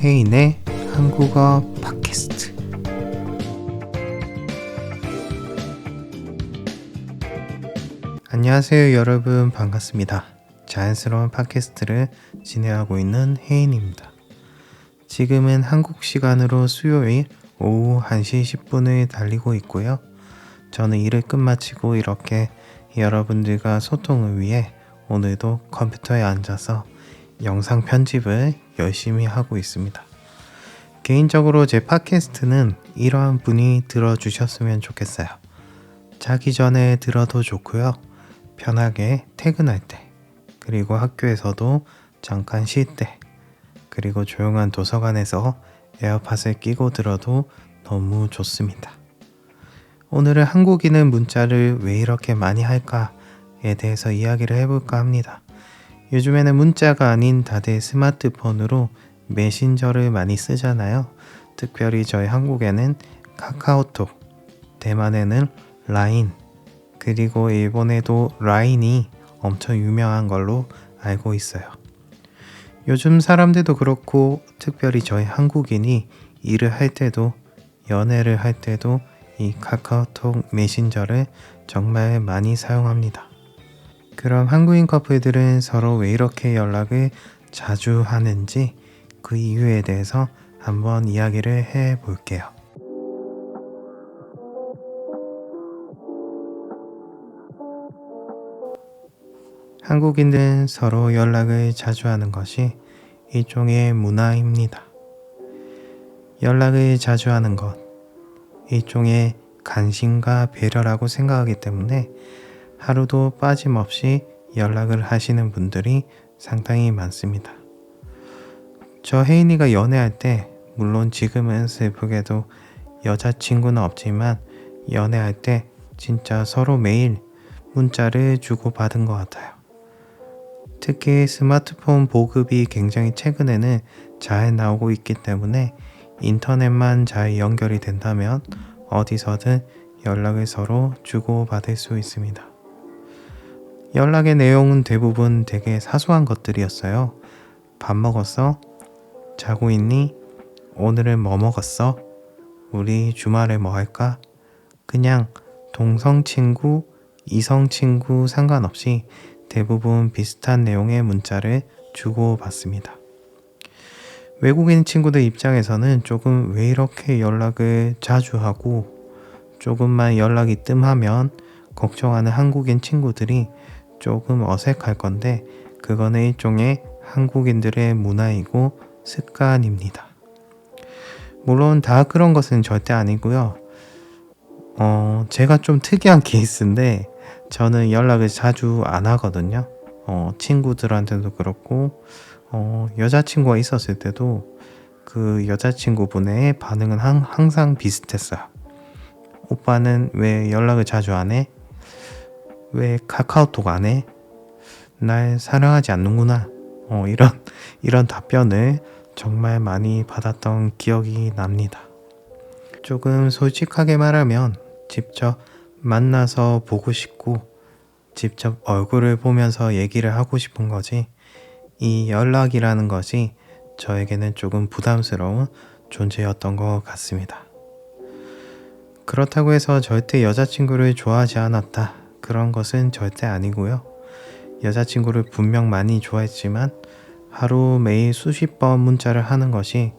혜인의 한국어 팟캐스트. 안녕하세요 여러분, 반갑습니다. 자연스러운 팟캐스트를 진행하고 있는 혜인입니다. 지금은 한국 시간으로 수요일 오후 1시 10분을 달리고 있고요. 저는 일을 끝마치고 이렇게 여러분들과 소통을 위해 오늘도 컴퓨터에 앉아서 영상 편집을 열심히 하고 있습니다. 개인적으로 제 팟캐스트는 이러한 분이 들어주셨으면 좋겠어요. 자기 전에 들어도 좋고요. 편하게 퇴근할 때, 그리고 학교에서도 잠깐 쉴 때, 그리고 조용한 도서관에서 에어팟을 끼고 들어도 너무 좋습니다. 오늘은 한국인은 문자를 왜 이렇게 많이 할까에 대해서 이야기를 해볼까 합니다. 요즘에는 문자가 아닌 다들 스마트폰으로 메신저를 많이 쓰잖아요. 특별히 저희 한국에는 카카오톡, 대만에는 라인, 그리고 일본에도 라인이 엄청 유명한 걸로 알고 있어요. 요즘 사람들도 그렇고 특별히 저희 한국인이 일을 할 때도 연애를 할 때도 이 카카오톡 메신저를 정말 많이 사용합니다. 그럼 한국인 커플들은 서로 왜 이렇게 연락을 자주 하는지 그 이유에 대해서 한번 이야기를 해 볼게요. 한국인들은 서로 연락을 자주 하는 것이 일종의 문화입니다. 연락을 자주 하는 것, 일종의 관심과 배려라고 생각하기 때문에 하루도 빠짐없이 연락을 하시는 분들이 상당히 많습니다. 저 혜인이가 연애할 때, 물론 지금은 슬프게도 여자친구는 없지만 연애할 때 진짜 서로 매일 문자를 주고받은 것 같아요. 특히 스마트폰 보급이 굉장히 최근에는 잘 나오고 있기 때문에 인터넷만 잘 연결이 된다면 어디서든 연락을 서로 주고받을 수 있습니다. 연락의 내용은 대부분 되게 사소한 것들이었어요. 밥 먹었어? 자고 있니? 오늘은 뭐 먹었어? 우리 주말에 뭐 할까? 그냥 동성 친구, 이성 친구 상관없이 대부분 비슷한 내용의 문자를 주고받습니다. 외국인 친구들 입장에서는 조금 왜 이렇게 연락을 자주 하고 조금만 연락이 뜸하면 걱정하는 한국인 친구들이 조금 어색할 건데, 그거는 일종의 한국인들의 문화이고 습관입니다. 물론 다 그런 것은 절대 아니고요. 제가 좀 특이한 케이스인데 저는 연락을 자주 안 하거든요. 친구들한테도 그렇고 여자친구가 있었을 때도 그 여자친구분의 반응은 항상 비슷했어요. 오빠는 왜 연락을 자주 안 해? 왜 카카오톡 안 해? 날 사랑하지 않는구나. 이런 답변을 정말 많이 받았던 기억이 납니다. 조금 솔직하게 말하면 직접 만나서 보고 싶고 직접 얼굴을 보면서 얘기를 하고 싶은 거지, 이 연락이라는 것이 저에게는 조금 부담스러운 존재였던 것 같습니다. 그렇다고 해서 절대 여자친구를 좋아하지 않았다, 그런 것은 절대 아니고요. 여자친구를 분명 많이 좋아했지만 하루 매일 수십 번 문자를 하는 것이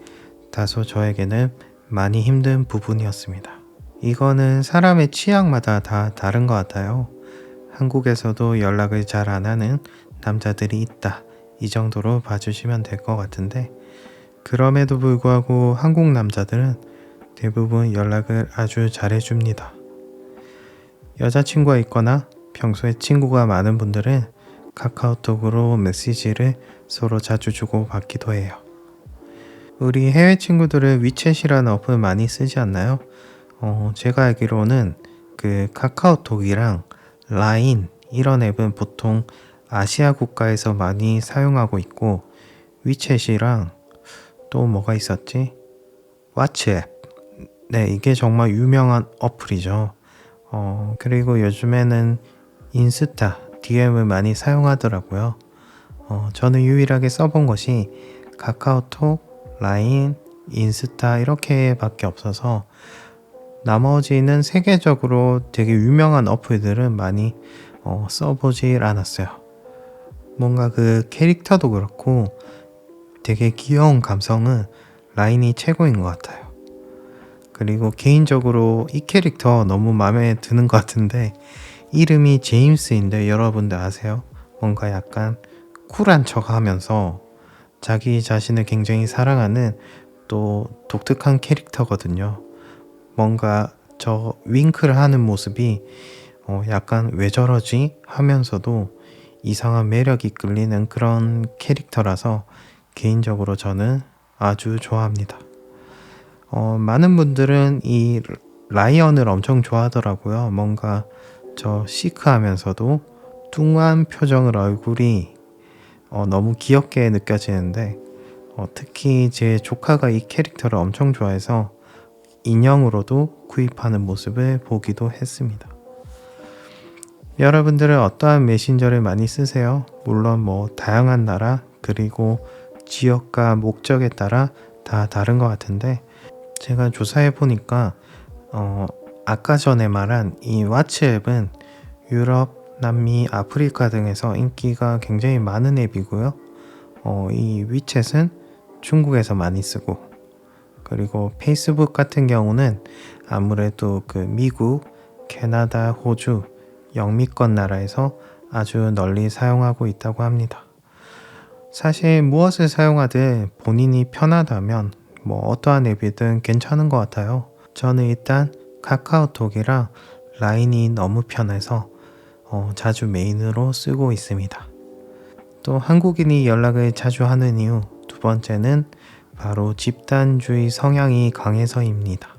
다소 저에게는 많이 힘든 부분이었습니다. 이거는 사람의 취향마다 다 다른 것 같아요. 한국에서도 연락을 잘 안 하는 남자들이 있다, 이 정도로 봐주시면 될 것 같은데, 그럼에도 불구하고 한국 남자들은 대부분 연락을 아주 잘해줍니다. 여자친구가 있거나 평소에 친구가 많은 분들은 카카오톡으로 메시지를 서로 자주 주고받기도 해요. 우리 해외 친구들은 위챗이라는 어플 많이 쓰지 않나요? 제가 알기로는 그 카카오톡이랑 라인 이런 앱은 보통 아시아 국가에서 많이 사용하고 있고, 위챗이랑 또 뭐가 있었지? 왓츠앱. 네, 이게 정말 유명한 어플이죠. 그리고 요즘에는 인스타, DM을 많이 사용하더라고요. 저는 유일하게 써본 것이 카카오톡, 라인, 인스타 이렇게밖에 없어서 나머지는 세계적으로 되게 유명한 어플들은 많이 써보질 않았어요. 뭔가 그 캐릭터도 그렇고 되게 귀여운 감성은 라인이 최고인 것 같아요. 그리고 개인적으로 이 캐릭터 너무 마음에 드는 것 같은데 이름이 제임스인데 여러분들 아세요? 뭔가 약간 쿨한 척 하면서 자기 자신을 굉장히 사랑하는 또 독특한 캐릭터거든요. 뭔가 저 윙크를 하는 모습이 약간 왜 저러지? 하면서도 이상한 매력이 끌리는 그런 캐릭터라서 개인적으로 저는 아주 좋아합니다. 많은 분들은 이 라이언을 엄청 좋아하더라고요. 뭔가 저 시크하면서도 뚱한 표정을 얼굴이 너무 귀엽게 느껴지는데 특히 제 조카가 이 캐릭터를 엄청 좋아해서 인형으로도 구입하는 모습을 보기도 했습니다. 여러분들은 어떠한 메신저를 많이 쓰세요? 물론 뭐 다양한 나라 그리고 지역과 목적에 따라 다 다른 것 같은데 제가 조사해 보니까 아까 전에 말한 이 왓츠앱은 유럽, 남미, 아프리카 등에서 인기가 굉장히 많은 앱이고요. 이 위챗은 중국에서 많이 쓰고 그리고 페이스북 같은 경우는 아무래도 그 미국, 캐나다, 호주, 영미권 나라에서 아주 널리 사용하고 있다고 합니다. 사실 무엇을 사용하든 본인이 편하다면 뭐 어떠한 앱이든 괜찮은 것 같아요. 저는 일단 카카오톡이랑 라인이 너무 편해서 자주 메인으로 쓰고 있습니다. 또 한국인이 연락을 자주 하는 이유 두 번째는 바로 집단주의 성향이 강해서입니다.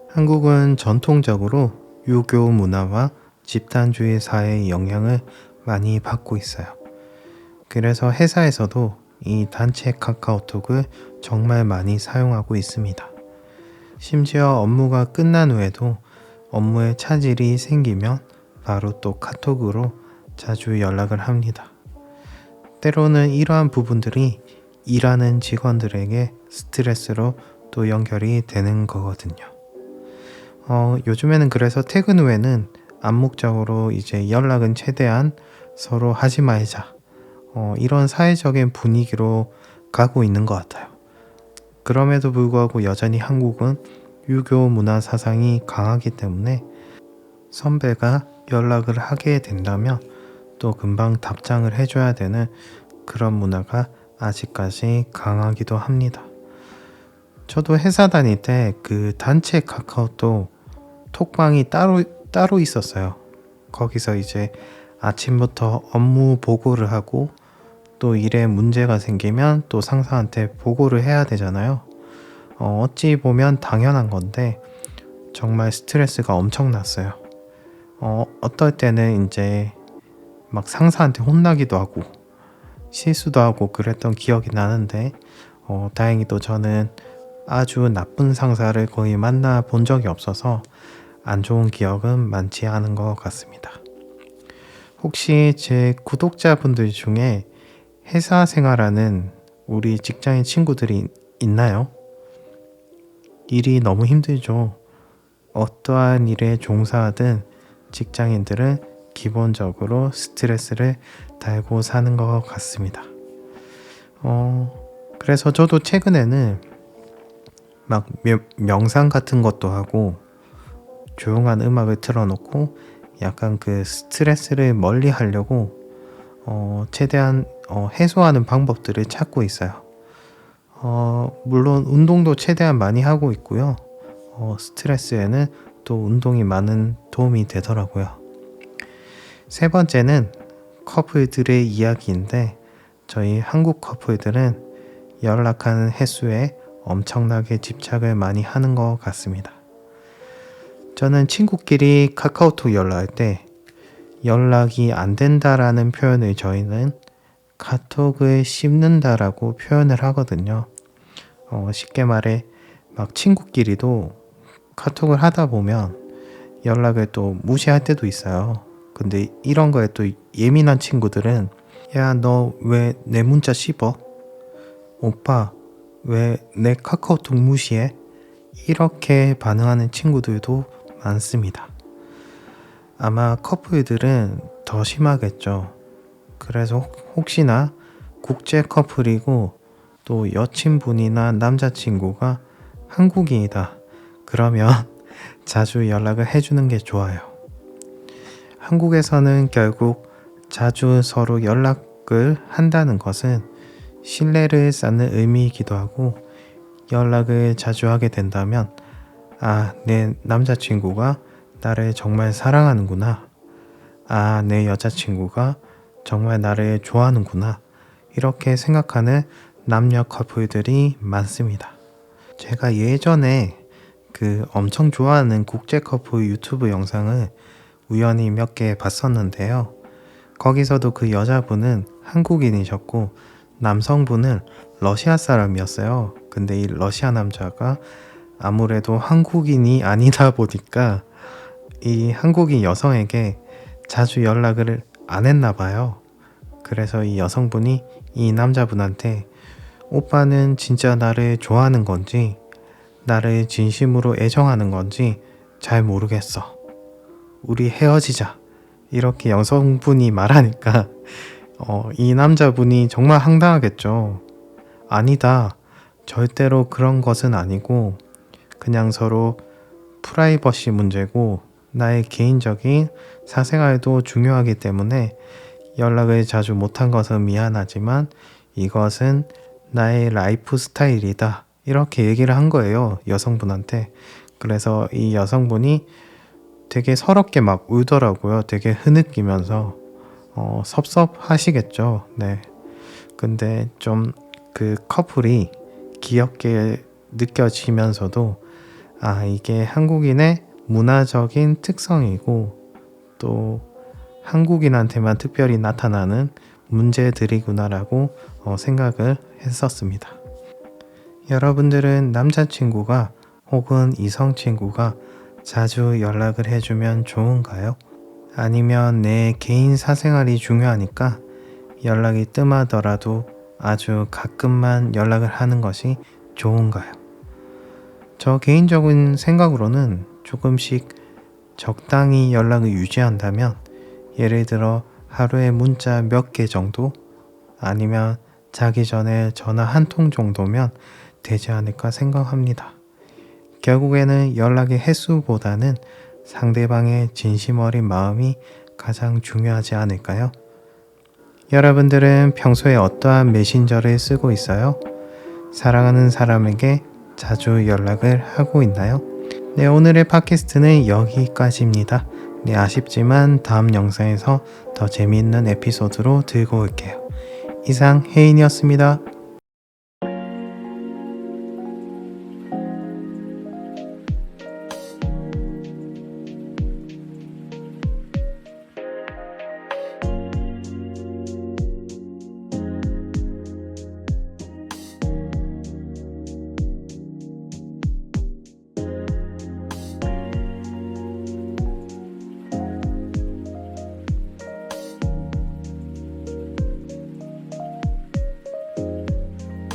한국은 전통적으로 유교 문화와 집단주의 사회의 영향을 많이 받고 있어요. 그래서 회사에서도 이 단체 카카오톡을 정말 많이 사용하고 있습니다. 심지어 업무가 끝난 후에도 업무에 차질이 생기면 바로 또 카톡으로 자주 연락을 합니다. 때로는 이러한 부분들이 일하는 직원들에게 스트레스로 또 연결이 되는 거거든요. 요즘에는 그래서 퇴근 후에는 암묵적으로 이제 연락은 최대한 서로 하지 말자. 이런 사회적인 분위기로 가고 있는 것 같아요. 그럼에도 불구하고 여전히 한국은 유교 문화 사상이 강하기 때문에 선배가 연락을 하게 된다면 또 금방 답장을 해줘야 되는 그런 문화가 아직까지 강하기도 합니다. 저도 회사 다닐 때 그 단체 카카오톡 톡방이 따로 있었어요. 거기서 이제 아침부터 업무 보고를 하고 또 일에 문제가 생기면 또 상사한테 보고를 해야 되잖아요. 어찌 보면 당연한 건데 정말 스트레스가 엄청났어요. 어떨 때는 이제 막 상사한테 혼나기도 하고 실수도 하고 그랬던 기억이 나는데 다행히도 저는 아주 나쁜 상사를 거의 만나 본 적이 없어서 안 좋은 기억은 많지 않은 것 같습니다. 혹시 제 구독자분들 중에 회사 생활하는 우리 직장인 친구들이 있나요? 일이 너무 힘들죠. 어떠한 일에 종사하든 직장인들은 기본적으로 스트레스를 달고 사는 것 같습니다. 그래서 저도 최근에는 막 명상 같은 것도 하고 조용한 음악을 틀어놓고 약간 그 스트레스를 멀리 하려고 최대한 해소하는 방법들을 찾고 있어요. 물론 운동도 최대한 많이 하고 있고요. 스트레스에는 또 운동이 많은 도움이 되더라고요. 세 번째는 커플들의 이야기인데 저희 한국 커플들은 연락하는 횟수에 엄청나게 집착을 많이 하는 것 같습니다. 저는 친구끼리 카카오톡 연락할 때 연락이 안 된다라는 표현을 저희는 카톡을 씹는다라고 표현을 하거든요. 쉽게 말해 막 친구끼리도 카톡을 하다 보면 연락을 또 무시할 때도 있어요. 근데 이런 거에 또 예민한 친구들은 야, 너 왜 내 문자 씹어? 오빠, 왜 내 카카오톡 무시해? 이렇게 반응하는 친구들도 많습니다. 아마 커플들은 더 심하겠죠. 그래서 혹시나 국제 커플이고 또 여친분이나 남자친구가 한국인이다. 그러면 자주 연락을 해주는 게 좋아요. 한국에서는 결국 자주 서로 연락을 한다는 것은 신뢰를 쌓는 의미이기도 하고, 연락을 자주 하게 된다면 내 남자친구가 나를 정말 사랑하는구나. 내 여자친구가 정말 나를 좋아하는구나. 이렇게 생각하는 남녀 커플들이 많습니다. 제가 예전에 엄청 좋아하는 국제 커플 유튜브 영상을 우연히 몇 개 봤었는데요. 거기서도 그 여자분은 한국인이셨고 남성분은 러시아 사람이었어요. 근데 이 러시아 남자가 아무래도 한국인이 아니다 보니까 이 한국인 여성에게 자주 연락을 안 했나 봐요. 그래서 이 여성분이 이 남자분한테 오빠는 진짜 나를 좋아하는 건지 나를 진심으로 애정하는 건지 잘 모르겠어. 우리 헤어지자. 이렇게 여성분이 말하니까 이 남자분이 정말 황당하겠죠. 아니다. 절대로 그런 것은 아니고 그냥 서로 프라이버시 문제고 나의 개인적인 사생활도 중요하기 때문에 연락을 자주 못한 것은 미안하지만 이것은 나의 라이프 스타일이다. 이렇게 얘기를 한 거예요. 여성분한테. 그래서 이 여성분이 되게 서럽게 막 울더라고요. 되게 흐느끼면서 섭섭하시겠죠. 네. 근데 좀 그 커플이 귀엽게 느껴지면서도 이게 한국인의 문화적인 특성이고 또 한국인한테만 특별히 나타나는 문제들이구나라고 생각을 했었습니다. 여러분들은 남자친구가 혹은 이성친구가 자주 연락을 해주면 좋은가요? 아니면 내 개인 사생활이 중요하니까 연락이 뜸하더라도 아주 가끔만 연락을 하는 것이 좋은가요? 저 개인적인 생각으로는 조금씩 적당히 연락을 유지한다면, 예를 들어 하루에 문자 몇 개 정도, 아니면 자기 전에 전화 한 통 정도면 되지 않을까 생각합니다. 결국에는 연락의 횟수보다는 상대방의 진심 어린 마음이 가장 중요하지 않을까요? 여러분들은 평소에 어떠한 메신저를 쓰고 있어요? 사랑하는 사람에게 자주 연락을 하고 있나요? 네, 오늘의 팟캐스트는 여기까지입니다. 네, 아쉽지만 다음 영상에서 더 재미있는 에피소드로 들고 올게요. 이상 혜인이었습니다.